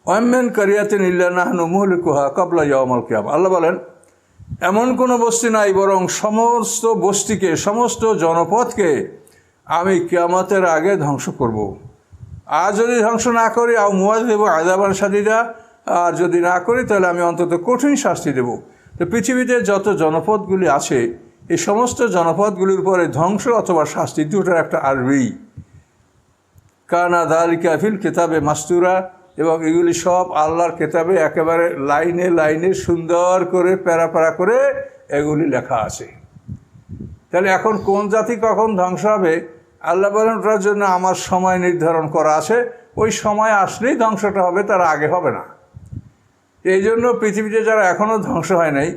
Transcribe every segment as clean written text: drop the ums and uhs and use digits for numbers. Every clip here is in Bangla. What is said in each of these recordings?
ওয়ামিন কারিয়াতিন ইল্লা নাহনু মুহলিকুহা ক্বাবলা ইয়াউমিল কিয়ামা। আল্লাহ বলেন, এমন কোনো বস্তি নাই, বরং সমস্ত বস্তিকে, সমস্ত জনপদকে আমি কিয়ামতের আগে ধ্বংস করব। আর যদি ধ্বংস না করি, আও মুআযযিবু আযাবান শাদীদা, আর যদি না করি তাহলে আমি অন্তত কঠিন শাস্তি দেব। তো পৃথিবীতে যত জনপদগুলি আছে, এই সমস্ত জনপদগুলির উপরে ধ্বংস অথবা শাস্তি দুটোর একটা আরবি। কানা যালিকা ফিল কিতাবে মাসতুরা, এবং এগুলি সব আল্লাহর কিতাবে একেবারে লাইনে লাইনে সুন্দর করে প্যারা প্যারা করে এগুলি লেখা আছে। তাহলে এখন কোন জাতি কখন ধ্বংস হবে আল্লাহ বলেন, ওটার জন্য আমার সময় নির্ধারণ করা আছে। ওই সময় আসলেই ধ্বংসটা হবে, তার আগে হবে না। এই জন্য পৃথিবীতে যারা এখনও ধ্বংস হয় নাই,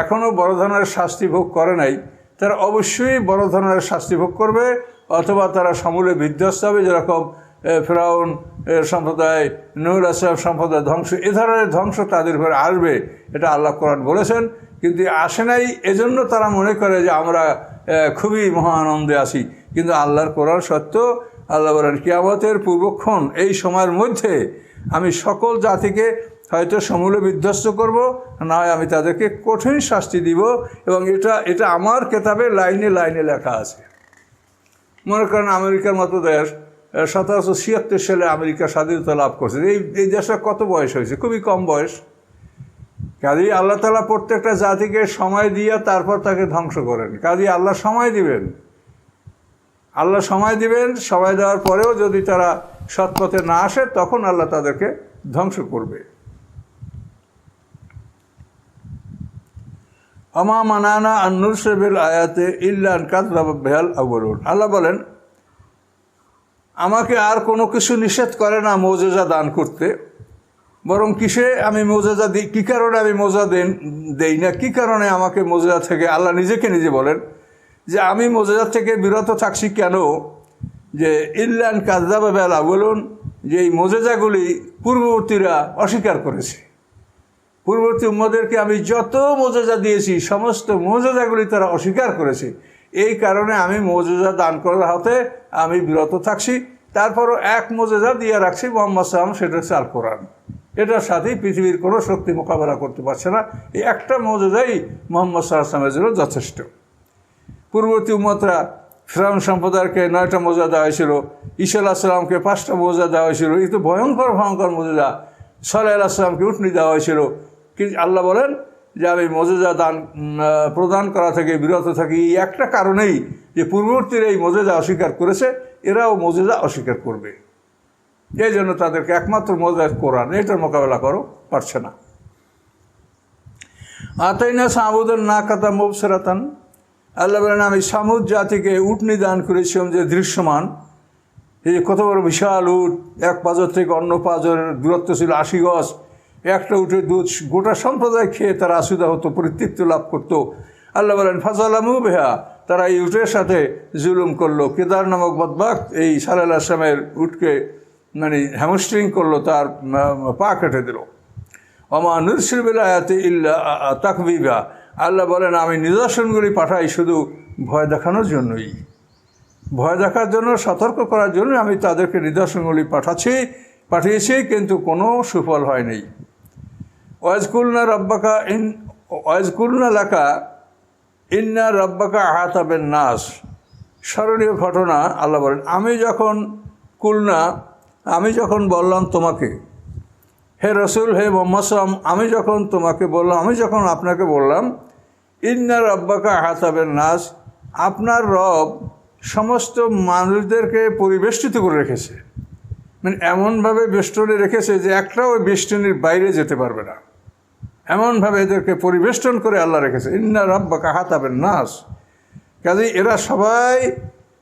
এখনও বড় ধরনের শাস্তি ভোগ করে নাই, তারা অবশ্যই বড় ধরনের শাস্তি ভোগ করবে, অথবা তারা সমূলে বিধ্বস্ত হবে। যেরকম ফেরাউন সম্প্রদায়, নূহ আলাইহিস সম্প্রদায় ধ্বংস, এ ধরনের ধ্বংস তাদের উপরে আসবে, এটা আল্লাহ কোরআন বলেছেন। কিন্তু আসে নাই, এজন্য তারা মনে করে যে আমরা খুবই মহা আনন্দে আছি। কিন্তু আল্লাহর কোরআন সত্য। আল্লাহ বলেন, কিয়ামতের পূর্বক্ষণ এই সময়ের মধ্যে আমি সকল জাতিকে হয়তো সমূলে বিধ্বস্ত করব, না হয় আমি তাদেরকে কঠিন শাস্তি দিব। এবং এটা আমার কেতাবে লাইনে লাইনে লেখা আছে। মনে করেন আমেরিকার মতো দেশ 1776 সালে আমেরিকা স্বাধীনতা লাভ করছে। এই দেশটা কত বয়স হয়েছে? খুবই কম বয়স। কাজেই আল্লাহ তাআলা প্রত্যেকটা জাতিকে সময় দিয়ে তারপর তাকে ধ্বংস করেন। কাজেই আল্লাহ সময় দিবেন, আল্লাহ সময় দিবেন। সময় দেওয়ার পরেও যদি তারা সৎপথে না আসে, তখন আল্লাহ তাদেরকে ধ্বংস করবে। আমা মানানা আন নুরসিল আয়াতে ইল্লা আন কাযযাবা বিহাল আউয়ালুন। আল্লাহ বলেন, আমাকে আর কোনো কিছু নিষেধ করে না মুজিজা দান করতে, বরং কিসে আমি মুজিজা দিই, কী কারণে আমি মুজিজা দেই না, কী কারণে আমাকে মুজিজা থেকে, আল্লাহ নিজে বলেন যে আমি মুজিজা থেকে বিরত থাকছি কেন? যে ইল্লা আন কাযযাবা বিহাল আউয়ালুন, যে এই মুজিজাগুলি পূর্ববর্তীরা অস্বীকার করেছে। পূর্ববর্তী উম্মতদেরকে আমি যত মুজিজা দিয়েছি, সমস্ত মুজিজাগুলি তারা অস্বীকার করেছে। এই কারণে আমি মুজিজা দান করার হাতে আমি বিরত থাকছি। তারপরও এক মুজিজা দিয়ে রাখছি মুহাম্মদ সাল্লাল্লাহু আলাইহি ওয়াসাল্লাম, সেটা হচ্ছে আল কোরআন। এটার সাথেই পৃথিবীর কোনো শক্তি মোকাবেলা করতে পারছে না। এই একটা মুজিজাই মুহাম্মদ সাল্লাল্লাহু আলাইহি ওয়াসাল্লামের জন্য যথেষ্ট। পূর্ববর্তী উম্মতরা ফিরআউন সম্প্রদায়কে 9টা মুজিজা দেওয়া হয়েছিল, ঈসা আলাইহিস সালামকে 5টা মুজিজা দেওয়া হয়েছিল। এই তো ভয়ঙ্কর ভয়ঙ্কর মুজিজা। সালেহ আলাইহিস সালামকে উটনি দেওয়া হয়েছিল। কিন্তু আল্লাহ বলেন যে আমি মুজিজা প্রদান করা থেকে বিরত থাকি এই একটা কারণেই, যে পূর্ববর্তীরা এই মুজিজা অস্বীকার করেছে, এরাও মুজিজা অস্বীকার করবে। এই জন্য তাদেরকে একমাত্র মুজিজা কোরআন, এটার মোকাবেলা পারছে না। আতাইনা সামুদান নাকাতা মুবসিরাতান। আল্লাহ বলেন, আমি সামুদ জাতিকে উটনি দান করেছিলাম যে দৃশ্যমান। এই যে কত বড় বিশাল উট, এক পাঁজর থেকে অন্য পাঁজরের দূরত্ব ছিল 80 গজ। একটা উটের দুধ গোটা সম্প্রদায় খেয়ে তারা আসুদা হতো, পরিতৃপ্তি লাভ করতো। আল্লাহ বলেন, ফাযালামু বিহা, তারা এই উটের সাথে জুলুম করলো। কেদার নামক বদবাক্ত এই সালেহ আলাইহিস সালামের উটকে হ্যামস্ট্রিং করলো, তার পা কেটে দিল। ওমা নুরসিলু বিল আয়াতি ইল্লা তাকযীবা। আল্লাহ বলেন, আমি নিদর্শনগুলি পাঠাই শুধু ভয় দেখানোর জন্যই, ভয় দেখার জন্য, সতর্ক করার জন্য আমি তাদেরকে নিদর্শনগুলি পাঠিয়েছি, কিন্তু কোনো সুফল হয়নি। ওয়াজকুলনা লাকা ইন্না রাব্বাকা আহাতা বিন নাস। স্মরণীয় ঘটনা। আল্লাহ বলেন, আমি যখন বললাম তোমাকে, হে রসুল, হে মুহাম্মদ সাল্লাল্লাহু আলাইহি ওয়াসাল্লাম, আমি যখন তোমাকে বললাম, আমি যখন আপনাকে বললাম, ইন্না রাব্বাকা আহাতা বিন নাস, আপনার রব সমস্ত মানুষদেরকে পরিবেষ্টিত করে রেখেছে। এমনভাবে বেষ্টনে রেখেছে যে একটাও ওই বেষ্টনীর বাইরে যেতে পারবে না। এমনভাবে এদেরকে পরিবেষ্টন করে আল্লাহ রেখেছে। ইন্না রাব্বাকা আহাতা বিন নাস। কাজেই এরা সবাই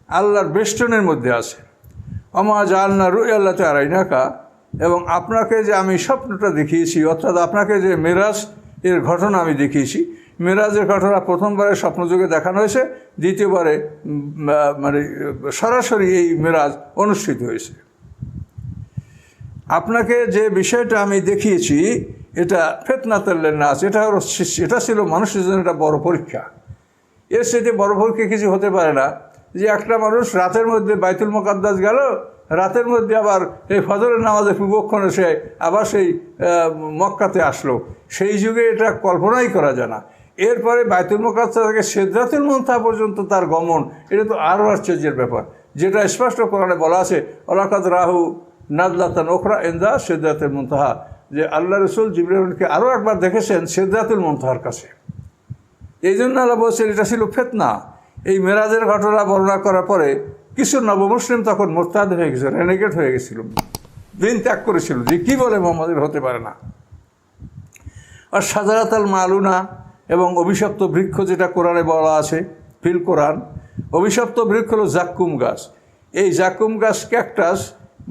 আল্লাহর বেষ্টনের মধ্যে আছে। ওমা জাআলনা রুয়াল্লাতি আরাইনাকা, এবং আপনাকে যে আমি স্বপ্নটা দেখিয়েছি, অর্থাৎ আপনাকে যে মেরাজ এর ঘটনা আমি দেখিয়েছি, মেরাজের ঘটনা প্রথমবারে স্বপ্নযুগে দেখানো হয়েছে, দ্বিতীয়বারে সরাসরি এই মেরাজ অনুষ্ঠিত হয়েছে। আপনাকে যে বিষয়টা আমি দেখিয়েছি, এটা ফিতনাতুল লিন্নাস, এটা ছিল মানুষের জন্য একটা বড় পরীক্ষা। এর সাথে বড় পরীক্ষা কিছু হতে পারে না যে একটা মানুষ রাতের মধ্যে বাইতুল মুকাদ্দাস গেল, রাতের মধ্যে আবার এই ফজরের নামাজের পূর্বক্ষণে সে আবার সেই মক্কাতে আসলো। সেই যুগে এটা কল্পনাই করা যায় না। এরপরে বাইতুল মুকাদ্দাস থেকে সিদরাতুল মুনতাহা পর্যন্ত তার গমন, এটা তো আরও আশ্চর্যের ব্যাপার, যেটা স্পষ্ট কোরআনে বলা আছে ওয়ালাকাদ রাহু নাজলাতান উখরা ইনদা সিদরাতুল মুনতাহা, যে আল্লাহ রসুল জিবরাইলকে আরও একবার দেখেছেন সিদরাতুল মুনতাহার কাছে। এই জন্য আল্লাহ বলছেন এটা ছিল ফিতনা। এই মেরাজের ঘটনা বর্ণনা করার পরে কিছু নবমুসলিম তখন মোরতাদ হয়ে গেছিল, রেনেগেট হয়ে গেছিল, দিন ত্যাগ করেছিল, যে কী বলে মোহাম্মদের হতে পারে না। আর সাজারাতাল মালুনা এবং অভিশপ্ত বৃক্ষ, যেটা কোরআনে বলা আছে ফিল কোরআন, অভিশপ্ত বৃক্ষ হলো জাক্কুম গাছ। এই জাক্কুম গাছ ক্যাকটাস,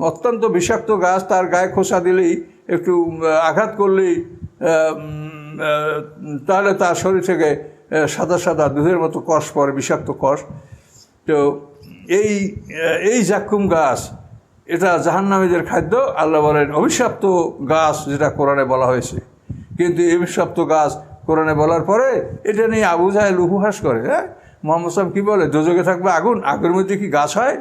অত্যন্ত বিষাক্ত গাছ। তার গায়ে খোসা দিলেই, একটু আঘাত করলেই তাহলে তার শরীর থেকে সাদা সাদা দুধের মতো কষ পড়ে, বিষাক্ত কষ। তো এই জাক্কুম গাছ এটা জাহান্নামীদের খাদ্য। আল্লাহ বলেন অভিশপ্ত গাছ, যেটা কোরআনে বলা হয়েছে। কিন্তু এই অভিশপ্ত গাছ কোরআনে বলার পরে এটা নিয়ে আবু জাহেল উপহাস করে। হ্যাঁ, মুহাম্মদ সাল্লাল্লাহু আলাইহি ওয়াসাল্লাম কী বলে, দোজখে থাকবে আগুন, আগের মধ্যে কি গাছ হয়?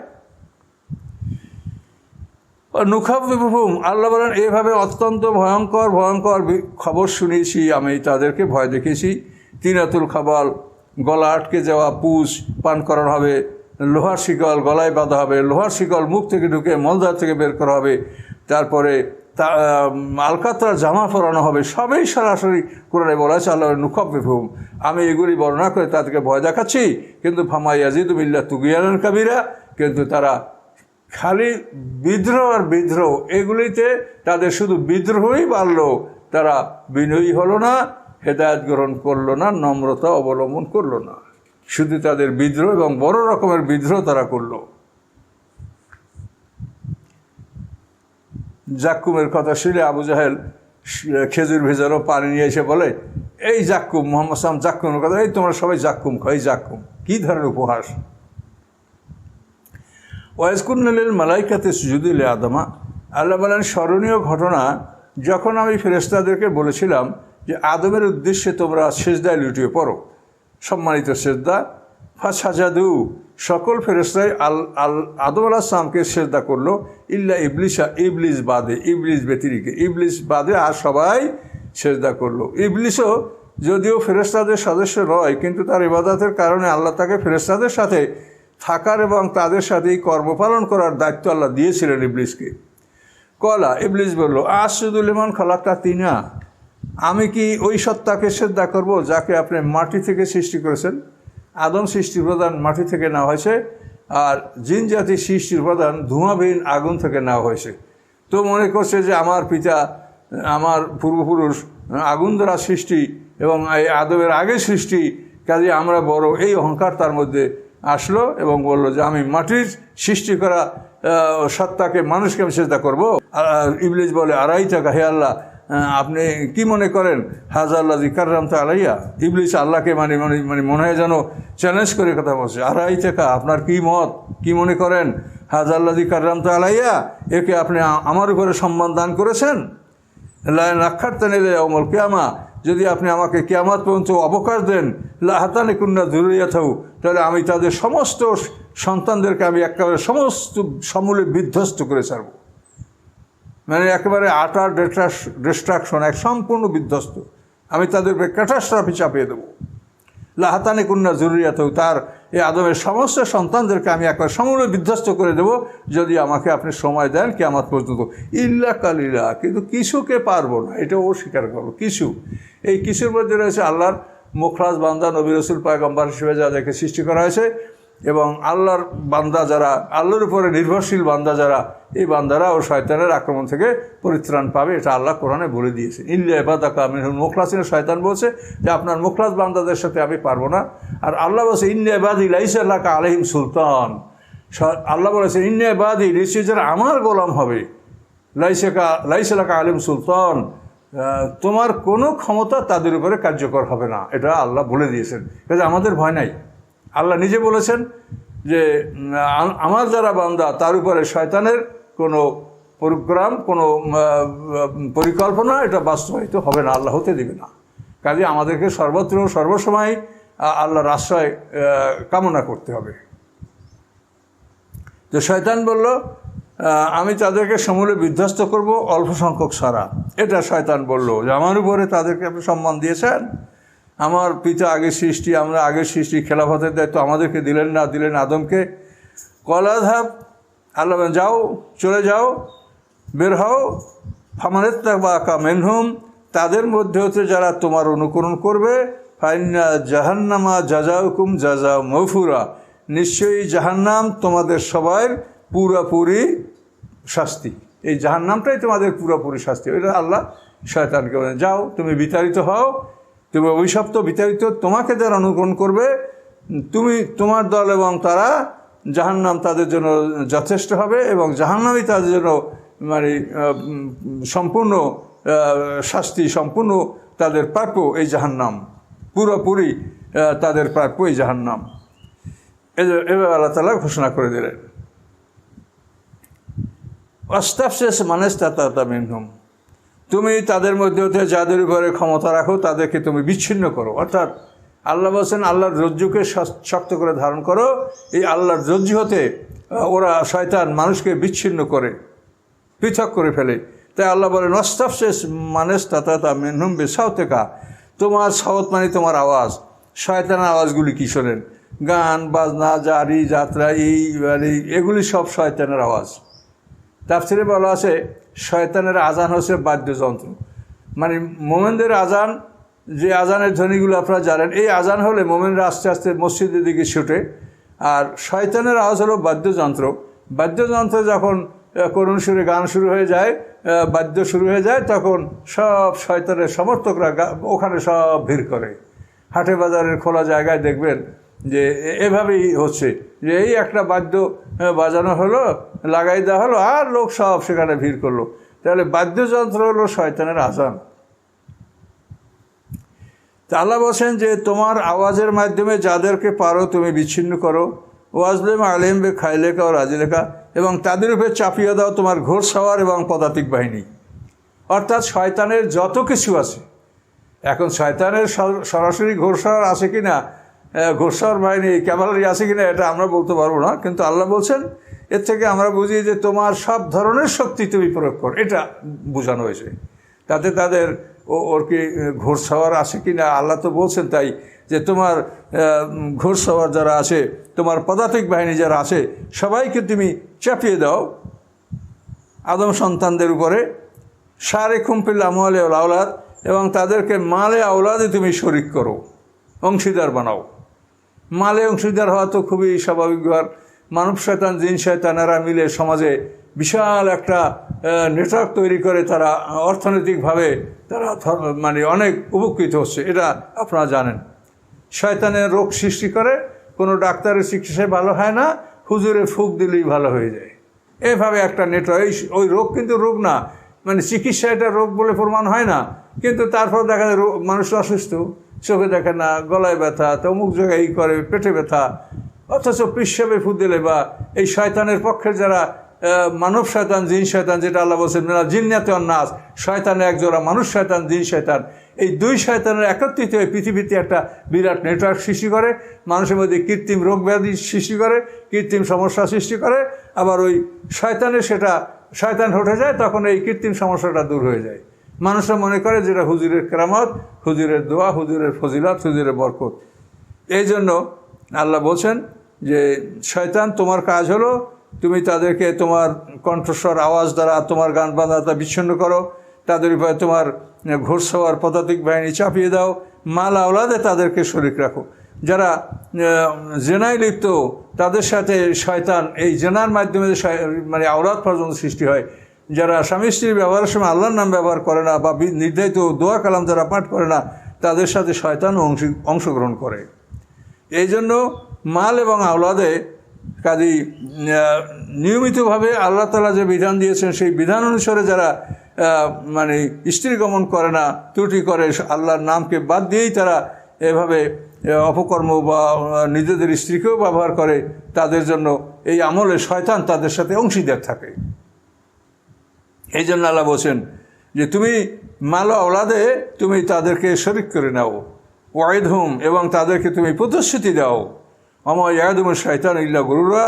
নুখাফিফুহুম, আল্লাহ বলেন এভাবে অত্যন্ত ভয়ঙ্কর ভয়ঙ্কর খবর শুনিয়েছি আমি, তাদেরকে ভয় দেখেছি। তিনাতুল খাবাল, গলা আটকে যাওয়া পুষ পান করানো হবে, লোহার শিকল গলায় বাঁধা হবে, লোহার শিকল মুখ থেকে ঢুকে মলদার থেকে বের করা হবে, তারপরে আলকাতরার জামা পরানো হবে। সবই সরাসরি কোরআনে বলা আছে। আল্লাহ নুখাফিফুহুম, আমি এগুলি বর্ণনা করে তাদেরকে ভয় দেখাচ্ছি, কিন্তু ফামা ইয়াজিদু বিল্লাহ তুগিয়ানান কাবীরা, কিন্তু তারা খালি বিদ্রোহ আর বিদ্রোহ, এগুলিতে তাদের শুধু বিদ্রোহই বাড়ল, তারা বিনয়ী হলো না, হেদায়েত গ্রহণ করলো না, নম্রতা অবলম্বন করলো না, শুধু তাদের বিদ্রোহ এবং বড় রকমের বিদ্রোহ তারা করলো। জাক্কুমের কথা শুনে আবু জাহেল খেজুর ভেজানো পানি নিয়ে এসে বলে, এই জাক্কুম, মুহাম্মদ সাল্লাল্লাহু আলাইহি ওয়াসাল্লাম জাক্কুমের কথা, এই তোমরা সবাই জাক্কুম খাও, এই জাক্কুম কী ধরনের উপহাস। ওয়াজকুরনা লিল মালাইকাতি সুজুদু লি আদমা, আল্লাহ বলেন স্মরণীয় ঘটনা, যখন আমি ফেরেশতাদেরকে বলেছিলাম যে আদমের উদ্দেশ্যে তোমরা সেজদায় লুটিয়ে পড়ো, সম্মানিত সেজদা। ফাসাজাদু, সকল ফেরেশতাই আদম আলাইহিস সালামকে সেজদা করলো, ইল্লা ইবলিসা, ইবলিস বাদে, ইবলিস ব্যতিরিকে, ইবলিস বাদে আর সবাই সেজদা করলো। ইবলিসও যদিও ফেরেশতাদের সদস্য নয়, কিন্তু তার ইবাদতের কারণে আল্লাহ তাকে ফেরেশতাদের সাথে থাকার এবং তাদের সাথেই কর্মপালন করার দায়িত্ব আল্লাহ দিয়েছিলেন ইবলিসকে। কলা, ইবলিস বলল, আসজুদু লিমান খালাকতা তিনা, আমি কি ওই সত্তাকে সেজদা করব যাকে আপনি মাটি থেকে সৃষ্টি করেছেন? আদম সৃষ্টির প্রধান মাটি থেকে নেওয়া হয়েছে, আর জিন জাতি সৃষ্টির প্রধান ধোঁয়াবিহীন আগুন থেকে নেওয়া হয়েছে। তো মনে করছে যে আমার পিতা, আমার পূর্বপুরুষ আগুন দ্বারা সৃষ্টি এবং এই আদমের আগে সৃষ্টি, কাজে আমরা বড়, এই অহংকার তার মধ্যে আসলো এবং বলল যে আমি মাটির সৃষ্টি করা সত্তাকে, মানুষকে আমি সেজদা করবো। ইবলিস বলে, আড়াই টাকা, হে আল্লাহ, আপনি কি মনে করেন হাজাল্লাযী কাররামতা আলাইয়া? ইবলিস আল্লাহকে মানে মনে হয় যেন চ্যালেঞ্জ করে কথা বলছে। আড়াই টাকা, আপনার কি মত, কি মনে করেন হাজাল্লাযী কাররামতা আলাইয়া, একে আপনি আমার উপরে সম্মান দান করেছেন? লাখারতানি ইয়াউমাল কিয়ামা, যদি আপনি আমাকে কিয়ামত পর্যন্ত অবকাশ দেন, লাহাতানি কুন্না যুররিয়াতাহু, তাহলে আমি তাদের সমস্ত সন্তানদেরকে আমি একেবারে সমস্ত সমূলে বিধ্বস্ত করে ছাড়ব। মানে একেবারে আটার ডিস্ট্রাকশন, এক সম্পূর্ণ বিধ্বস্ত, আমি তাদের ক্যাটাস্ট্রফি চাপিয়ে দেবো। লাহাতানি কুন্না যুররিয়াতাহু, তার এই আদমের সমস্ত সন্তানদেরকে আমি একবার সমূলে বিধ্বস্ত করে দেব, যদি আমাকে আপনি সময় দেন কিয়ামত পর্যন্ত। ইল্লা কালিলা, কিন্তু কিছুকে পারবো না, এটাও অস্বীকার করবো। কিছু, এই কিছুর মধ্যে রয়েছে আল্লাহর মুখলাস বান্দা, নবী রাসূল পয়গম্বর হিসেবে যাদেরকে সৃষ্টি করা হয়েছে, এবং আল্লাহর বান্দা যারা, আল্লাহর উপরে নির্ভরশীল বান্দা যারা, এই বান্দারা ও শয়তানের আক্রমণ থেকে পরিত্রাণ পাবে, এটা আল্লাহ কোরআনে বলে দিয়েছে। ইল্লা ইবাদাকা মিনহুল মুখলাসিন, শয়তান বলছে যে আপনার মুখলাস বান্দাদের সাথে আমি পারবো না। আর আল্লাহ বলছে ইন্না ইবাদি লাইসা লাকা আলাইহিম সুলতান, আল্লাহ বলেছেন ইন্না ইবাদি, নিশ্চয়ই যারা আমার গোলাম হবে, লাইসা লাকা আলাইহিম সুলতান, তোমার কোনো ক্ষমতা তাদের উপরে কার্যকর হবে না, এটা আল্লাহ বলে দিয়েছেন। কাজে আমাদের ভয় নাই। আল্লাহ নিজে বলেছেন যে আমার যারা বান্দা, তার উপরে শয়তানের কোনো প্রোগ্রাম, কোনো পরিকল্পনা এটা বাস্তবায়িত হবে না, আল্লাহ হতে দেবে না। কাজে আমাদেরকে সর্বত্র সর্বসময় আল্লাহর আশ্রয় কামনা করতে হবে। তো শয়তান বলল আমি তাদেরকে সমূলে বিধ্বস্ত করব অল্প সংখ্যক ছাড়া। এটা শয়তান বলল যে আমার উপরে তাদেরকে আপনি সম্মান দিয়েছেন, আমার পিতা আগের সৃষ্টি, আমরা আগের সৃষ্টি, খেলাফতের দায়িত্ব আমাদেরকে দিলেন না, দিলেন আদমকে। কলাধাপ, আল্লাহ যাও, চলে যাও, বের হও, ফামানেত্তাবাকা মিনহুম, তাদের মধ্যে হতে যারা তোমার অনুকরণ করবে, ফাইন্না জাহান্নামা জাজাউকুম জাজা মৌফুরা, নিশ্চয়ই জাহান্নাম তোমাদের সবার পুরাপুরি শাস্তি। এই জাহান্নামটাই তোমাদের পুরাপুরি শাস্তি। এটা আল্লাহ শয়তানকে বলেন, যাও তুমি বিতাড়িত হও, তুমি অভিশপ্ত, বিতাড়িত, তোমাকে যারা অনুকরণ করবে, তুমি, তোমার দল এবং তারা, জাহান্নাম তাদের জন্য যথেষ্ট হবে এবং জাহান্নামই তাদের জন্য মানে সম্পূর্ণ শাস্তি, সম্পূর্ণ তাদের প্রাপ্য এই জাহান্নাম, পুরোপুরি তাদের প্রাপ্য এই জাহান্নাম। এবার আল্লাহ তাআলা ঘোষণা করে দিলেন, অস্তাফশেষ মানেস্তাতা মিনহুম, তুমি তাদের মধ্যে হতে যাদের উপরে ক্ষমতা রাখো তাদেরকে তুমি বিচ্ছিন্ন করো। অর্থাৎ আল্লাহ বলছেন আল্লাহর রজ্জুকে শক্ত করে ধারণ করো। এই আল্লাহর রজ্জু হতে ওরা শয়তান মানুষকে বিচ্ছিন্ন করে, পৃথক করে ফেলে। তাই আল্লাহ বলেন অস্তাফশেষ মানেস্তাতা মিনহুম বিসাউতেকা, তোমার সাউত মানে তোমার আওয়াজ। শয়তানের আওয়াজগুলি কী শোনেন? গান বাজনা, জারি যাত্রা, এগুলি সব শয়তানের আওয়াজ। তাফসিরে বলা আছে শয়তানের আজান হচ্ছে বাদ্যযন্ত্র। মানে মোমেনদের আজান, যে আজানের ধ্বনিগুলো আপনারা জানেন, এই আজান হলে মোমেনরা আস্তে আস্তে মসজিদের দিকে ছুটে। আর শয়তানের আওয়াজ হলো বাদ্যযন্ত্র। বাদ্যযন্ত্র যখন করুণ সুরে গান শুরু হয়ে যায়, বাদ্য শুরু হয়ে যায়, তখন সব শয়তানের সমর্থকরা ওখানে সব ভিড় করে। হাটে বাজারের খোলা জায়গায় দেখবেন যে এভাবেই হচ্ছে, যে এই একটা বাদ্য বাজানো হলো, লাগাই দেওয়া হলো, আর লোক সব সেখানে ভিড় করলো। তাহলে বাদ্যযন্ত্র হলো শয়তানের আজান। তা আল্লাহ বলছেন যে তোমার আওয়াজের মাধ্যমে যাদেরকে পারো তুমি বিচ্ছিন্ন করো। ওয়াজলেম আলেম বে খাইলেকা ও রাজিলেকা, এবং তাদের উপরে চাপিয়ে দাও তোমার ঘোড়সাওয়ার এবং পদাতিক বাহিনী। অর্থাৎ শয়তানের যত কিছু আছে, এখন শয়তানের সরাসরি ঘোড়সাওয়ার আছে কি না, ঘোড়সাওয়ার বাহিনী, ক্যাভালারি আছে কি না, এটা আমরা বলতে পারবো না। কিন্তু আল্লাহ বলছেন এর থেকে আমরা বুঝি যে তোমার সব ধরনের শক্তি তুমি প্রয়োগ করো, এটা বোঝানো হয়েছে। তাতে তাদের ওর কি ঘোড়সাওয়ার আছে কি না, আল্লাহ তো বলছেন তাই, যে তোমার ঘোড়সাওয়ার যারা আছে, তোমার পদাতিক বাহিনী যারা আছে, সবাইকে তুমি চাপিয়ে দাও আদম সন্তানদের উপরে। সারে খুমফিল আমলে আওলাদ, এবং তাদেরকে মালে আওলাদে তুমি শরিক করো, অংশীদার বানাও। মালে অংশীদার হওয়া তো খুবই স্বাভাবিক ব্যাপার। মানব শয়তান, জিন শয়তানেরা মিলে সমাজে বিশাল একটা নেটওয়ার্ক তৈরি করে, তারা অর্থনৈতিকভাবে তারা মানে অনেক উপকৃত হচ্ছে, এটা আপনারা জানেন। শয়তানের রোগ সৃষ্টি করে, কোনো ডাক্তারের চিকিৎসায় ভালো হয় না, হুজুরে ফুক দিলেই ভালো হয়ে যায়। এভাবে একটা নেটওয়ার্ক, ওই রোগ কিন্তু রোগ না, মানে চিকিৎসা এটা রোগ বলে প্রমাণ হয় না, কিন্তু তারপর দেখা যায় মানুষ অসুস্থ, চোখে দেখে না, গলায় ব্যথা, তো অমুক জায়গায় ই করে, পেটে ব্যথা, অথচ পিসাবে ফু দিলে, বা এই শয়তানের পক্ষের যারা মানব শয়তান, জিন শয়তান, যেটা আল্লাহ বলছেন মেলা জিন্নাতে নাস, শয়তানে একজোড়া মানুষ শয়তান, জিন শয়তান, এই দুই শয়তানের একত্রিত হয়ে পৃথিবীতে একটা বিরাট নেটওয়ার্ক সৃষ্টি করে, মানুষের মধ্যে কৃত্রিম রোগ ব্যাধি সৃষ্টি করে, কৃত্রিম সমস্যা সৃষ্টি করে। আবার ওই শয়তানের সেটা শয়তান হটে যায়, তখন এই কৃত্রিম সমস্যাটা দূর হয়ে যায়। মানুষরা মনে করে যেটা হুজুরের কেরামত, হুজুরের দোয়া, হুজুরের ফজিলত, হুজুরের বরকত। এই জন্য আল্লাহ বলছেন যে শয়তান তোমার কাজ হলো তুমি তাদেরকে তোমার কণ্ঠস্বর আওয়াজ দ্বারা, তোমার গান বাজনা বিচ্ছিন্ন করো, তাদের উপরে তোমার ঘোড়সাওয়ার পদাতিক বাহিনী চাপিয়ে দাও, মাল আওলাদে তাদেরকে শরিক রাখো। যারা জেনায় লিপ্ত তাদের সাথে শয়তান, এই জেনার মাধ্যমে মানে আওলাদ পর্যন্ত সৃষ্টি হয়। যারা স্বামী স্ত্রীর ব্যবহারের সময় আল্লাহর নাম ব্যবহার করে না, বা নির্ধারিত দোয়া কালাম যারা পাঠ করে না, তাদের সাথে শয়তানও অংশগ্রহণ করে। এই জন্য মাল এবং আওলাদে কাজেই নিয়মিতভাবে আল্লাহ তাআলা যে বিধান দিয়েছেন, সেই বিধান অনুসারে যারা মানে স্ত্রী গমন করে না, ত্রুটি করে, আল্লাহর নামকে বাদ দিয়েই তারা এভাবে অপকর্ম বা নিজেদের স্ত্রীকেও ব্যবহার করে, তাদের জন্য এই আমলে শয়তান তাদের সাথে অংশীদার থাকে। এই জন্য আল্লাহ বলছেন যে তুমি মাল আওলাদে তুমি তাদেরকে শরিক করে নাও, ওয়াইদহুম, এবং তাদেরকে তুমি প্রতিশ্রুতি দাও, আমার ইয়াদুম শয়তান ইল্লা গুরুরা,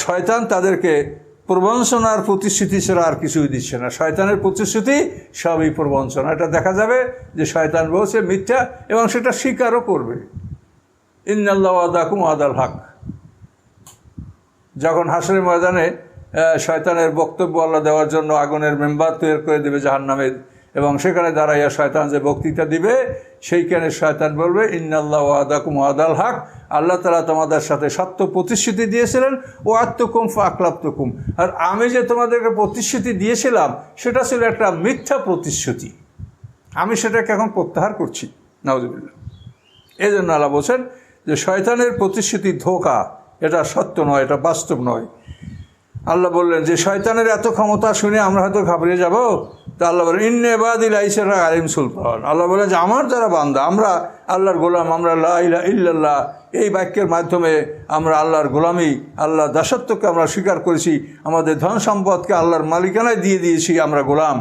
শয়তান তাদেরকে প্রবঞ্চনার প্রতিশ্রুতি ছাড়া আর কিছুই দিচ্ছে না। শয়তানের প্রতিশ্রুতি সবই প্রবঞ্চনা। এটা দেখা যাবে যে শয়তান বলছে মিথ্যা, এবং সেটা স্বীকারও করবে। ইন্নাল্লাহু ওয়াদাকুম ওয়াদাল হক। যখন হাসরের ময়দানে শয়তানের বক্তব্য আল্লাহ দেওয়ার জন্য আগুনের মেম্বার তৈরি করে দেবে জাহান্নামের, এবং সেখানে দাঁড়াইয়া শয়তান যে বক্তৃতা দিবে, সেইখানে শয়তান বলবে ইন্নাল্লাহু ওয়াদাকুম ওয়াদাল হক, আল্লাহ তাআলা তোমাদের সাথে সত্য প্রতিশ্রুতি দিয়েছিলেন, ও আত্মকুম ফাকলাপ্তকুম, আর আমি যে তোমাদেরকে প্রতিশ্রুতি দিয়েছিলাম সেটা ছিল একটা মিথ্যা প্রতিশ্রুতি, আমি সেটাকে এখন প্রত্যাহার করছি। নাউজুবিল্লাহ। এই জন্য আল্লাহ বলছেন যে শয়তানের প্রতিশ্রুতি ধোঁকা, এটা সত্য নয়, এটা বাস্তব নয়। আল্লাহ বললেন যে শয়তানের এত ক্ষমতা শুনে আমরা হয়তো ঘাবড়িয়ে যাব। তা আল্লাহ বলেন ইন্নে ইবাদি লাইসা আলিম সুলতান। আল্লাহ বলেন যে আমার যারা বান্দা, আমরা আল্লাহর গোলাম, আমরা লা ইলাহা ইল্লাল্লাহ এই বাক্যের মাধ্যমে আমরা আল্লাহর গোলামি, আল্লাহর দাসত্বকে আমরা স্বীকার করেছি, আমাদের ধন সম্পদকে আল্লাহর মালিকানায় দিয়ে দিয়েছি, আমরা গোলাম।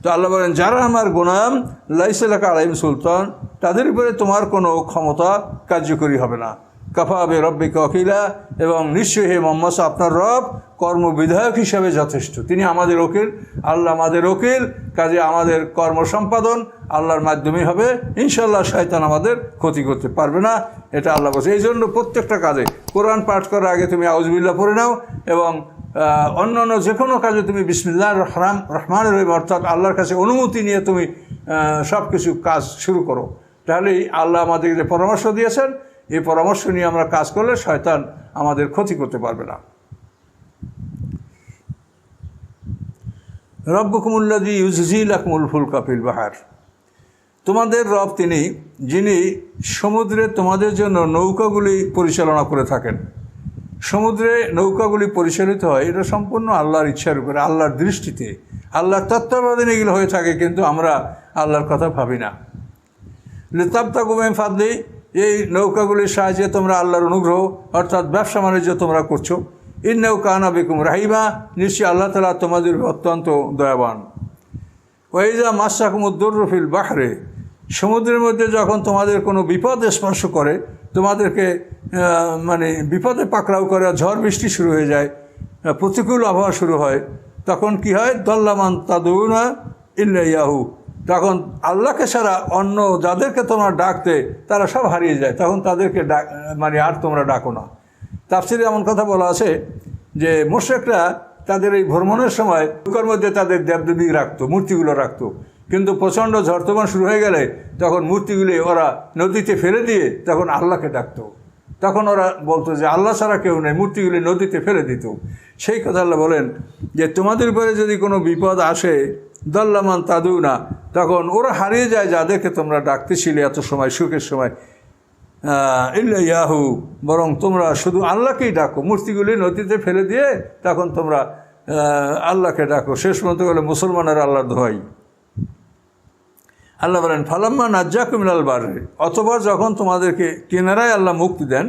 তো আল্লাহ বলেন যারা আমার গোলাম, লাইসা লাকা আলাইহিম সুলতান, তাদের উপরে তোমার কোনো ক্ষমতা কার্যকরী হবে না। কাফা বে রব্বিকা ওয়াকিলা, এবং নিশ্চয়ই হে মুহাম্মদ আপনার রব কর্মবিধায়ক হিসাবে যথেষ্ট। তিনি আমাদের ওকিল, আল্লাহ আমাদের ওকিল, কাজে আমাদের কর্ম সম্পাদন আল্লাহর মাধ্যমেই হবে। ইনশাআল্লাহ শয়তান আমাদের ক্ষতি করতে পারবে না, এটা আল্লাহ বলছে। এই জন্য প্রত্যেকটা কাজে কোরআন পাঠ করার আগে তুমি আউযুবিল্লাহ পড়ে নাও, এবং অন্য অন্য যে কোনো কাজে তুমি বিসমিল্লাহির রহমানির রহিম অর্থাৎ আল্লাহর কাছে অনুমতি নিয়ে তুমি সব কিছু কাজ শুরু করো। তাহলেই আল্লাহ আমাদেরকে যে পরামর্শ দিয়েছেন, এই পরামর্শ নিয়ে আমরা কাজ করলে শয়তান আমাদের ক্ষতি করতে পারবে না। রব্বুকুমুল্লাযী ইউযজি লাকুমুল ফুলকা ফিল বাহর, তোমাদের রব তিনি যিনি সমুদ্রে তোমাদের জন্য নৌকাগুলি পরিচালনা করে থাকেন। সমুদ্রে নৌকাগুলি পরিচালিত হয় এটা সম্পূর্ণ আল্লাহর ইচ্ছার উপরে, আল্লাহর দৃষ্টিতে, আল্লাহর তত্ত্বাবধানে এগুলো হয়ে থাকে, কিন্তু আমরা আল্লাহর কথা ভাবি না। লিতাবতাগু মিন ফাদলি, এই নৌকাগুলির সাহায্যে তোমরা আল্লাহর অনুগ্রহ অর্থাৎ ব্যবসা বাণিজ্য তোমরা করছো। ইন্নাহু কানা বিকুম রাহিমা, নিশ্চয়ই আল্লাহ তাআলা তোমাদের অত্যন্ত দয়াবান। ওয়া ইযা মাসসাকুমুদ-দুররু ফিল বাহরে, সমুদ্রের মধ্যে যখন তোমাদের কোনো বিপদ স্পর্শ করে, তোমাদেরকে বিপদে পাকড়াও করে, ঝড় বৃষ্টি শুরু হয়ে যায়, প্রতিকূল আবহাওয়া শুরু হয়, তখন কি হয়? দল্লামান তাদউনা ইল্লা ইয়াহু, তখন আল্লাহকে ছাড়া অন্য যাদেরকে তোমরা ডাকতে তারা সব হারিয়ে যায়, তখন তাদেরকে আর তোমরা ডাকো না। তাফসীরে এমন কথা বলা আছে যে মুশরিকরা তাদের এই ভ্রমণের সময় নৌকার মধ্যে তাদের দেবদেবী রাখতো, মূর্তিগুলো রাখতো, কিন্তু প্রচণ্ড ঝড় তুফান শুরু হয়ে গেলে তখন মূর্তিগুলি ওরা নদীতে ফেলে দিয়ে তখন আল্লাহকে ডাকতো। তখন ওরা বলতো যে আল্লাহ ছাড়া কেউ নেই, মূর্তিগুলি নদীতে ফেলে দিত। সেই কথা আল্লাহ বলেন যে তোমাদের উপরে যদি কোনো বিপদ আসে, দল্লামান তাদুনা, তখন ওরা হারিয়ে যায় যাদেরকে তোমরা ডাকতেছিলে এত সময়, সুখের সময়। ইল্লা ইয়াহু, বরং তোমরা শুধু আল্লাহকেই ডাকো, মূর্তিগুলি নদীতে ফেলে দিয়ে তখন তোমরা আল্লাহকে ডাকো। শেষ পর্যন্ত বলে মুসলমানের আল্লাহর দোহাই। আল্লাহ বলেন ফালাম্মা নাজ্জাকুম মিনাল বাররি, অথবা যখন তোমাদেরকে কিনারায় আল্লাহ মুক্তি দেন,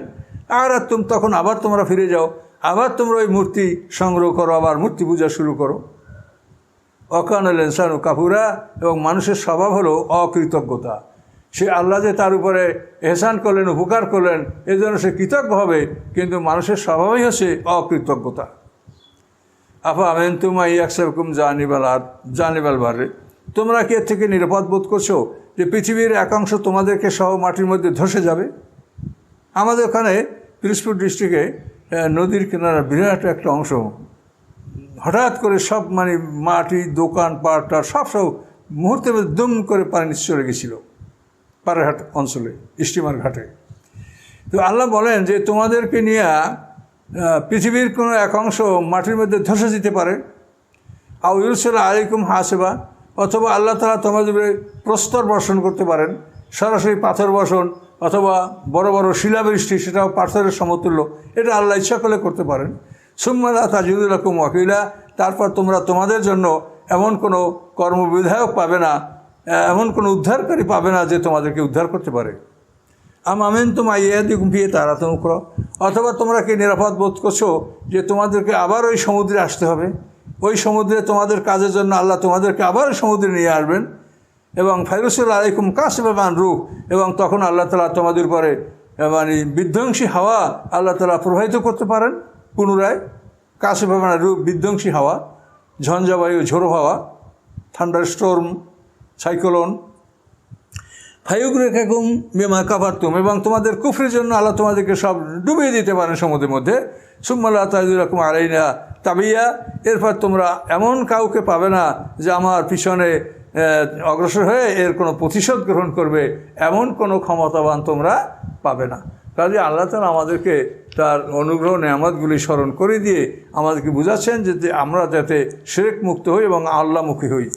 আর তখন আবার তোমরা ফিরে যাও, আবার তোমরা ওই মূর্তি সংগ্রহ করো, আবার মূর্তি পূজা শুরু করো। অকানুল ইনসানু কাফুরা, এবং মানুষের স্বভাব হলো অকৃতজ্ঞতা। সে আল্লাহ যে তার উপরে এহসান করলেন, উপকার করলেন, এই জন্য সে কৃতজ্ঞ হবে, কিন্তু মানুষের স্বভাবই হচ্ছে অকৃতজ্ঞতা। আফা আমিনতুম আন ইয়াখসিফাকুম জানিবাল বাররি, তোমরা কি এর থেকে নিরাপদ বোধ করছো যে পৃথিবীর একাংশ তোমাদেরকে সহ মাটির মধ্যে ধসে যাবে? আমাদের ওখানে পিরোজপুর ডিস্ট্রিক্টে নদীর কিনারা বিরাট একটা অংশ হঠাৎ করে সব মাটি, দোকান পাট সব মুহূর্তের মধ্যে দুম করে পানি নিচে চলে গেছিলো পাড়াঘাট অঞ্চলে, স্টিমার ঘাটে। তো আল্লাহ বলেন যে তোমাদেরকে নিয়ে পৃথিবীর কোনো এক অংশ মাটির মধ্যে ধসে যেতে পারে। আও ইউরসিলা আলাইকুম হাসিবা, অথবা আল্লাহ তাআলা তোমাদের প্রস্তর বর্ষণ করতে পারেন, সরাসরি পাথর বর্ষণ, অথবা বড় বড় শিলাবৃষ্টি, সেটাও পাথরের সমতুল্য, এটা আল্লাহ ইচ্ছা করলে করতে পারেন। সুম্মা লা তাজিদু লাকুম ওয়াকিলা, তারপর তোমরা তোমাদের জন্য এমন কোনো কর্মবিধায়ক পাবে না, এমন কোনো উদ্ধারকারী পাবে না যে তোমাদেরকে উদ্ধার করতে পারে। আমিনতুম আন ইয়াহদিয়াকুম ফিহি তারাতান উখরা, অথবা তোমরা কি নিরাপদ বোধ করছো যে তোমাদেরকে আবার ওই সমুদ্রে আসতে হবে, ওই সমুদ্রে তোমাদের কাজের জন্য আল্লাহ তোমাদেরকে আবার সমুদ্রে নিয়ে আসবেন। এবং ফায়রুসুল আলাইকুম কাসিফান রূহ, এবং তখন আল্লাহ তাআলা তোমাদের উপরে বিধ্বংসী হাওয়া আল্লাহ তাআলা প্রবাহিত করতে পারেন পুনরায়। কাশিফা মানে রূপ বিধ্বংসী হাওয়া, ঝঞ্ঝাবায়ু ঝোড়ো হাওয়া, থান্ডার স্টর্ম, সাইক্লোন, ফায়ুগরেখাকুম বিমা কাফারতুম, এবং তোমাদের কুফরির জন্য আল্লাহ তোমাদেরকে সব ডুবিয়ে দিতে পারেন সমুদ্রের মধ্যে। সুম্মাল্লাহ তাজুরাকুম আলাইনা তাবিয়া, এরপর তোমরা এমন কাউকে পাবে না যে আমার পিছনে অগ্রসর হয়ে এর কোনো প্রতিশোধ গ্রহণ করবে, এমন কোনো ক্ষমতাবান তোমরা পাবে না। কাজে আল্লাহ তাআলা আমাদেরকে তার অনুগ্রহ নেয়ামতগুলি স্মরণ করে দিয়ে আমাদেরকে বুঝাচ্ছেন যে আমরা যাতে শিরক মুক্ত হই এবং আল্লাহমুখী হই।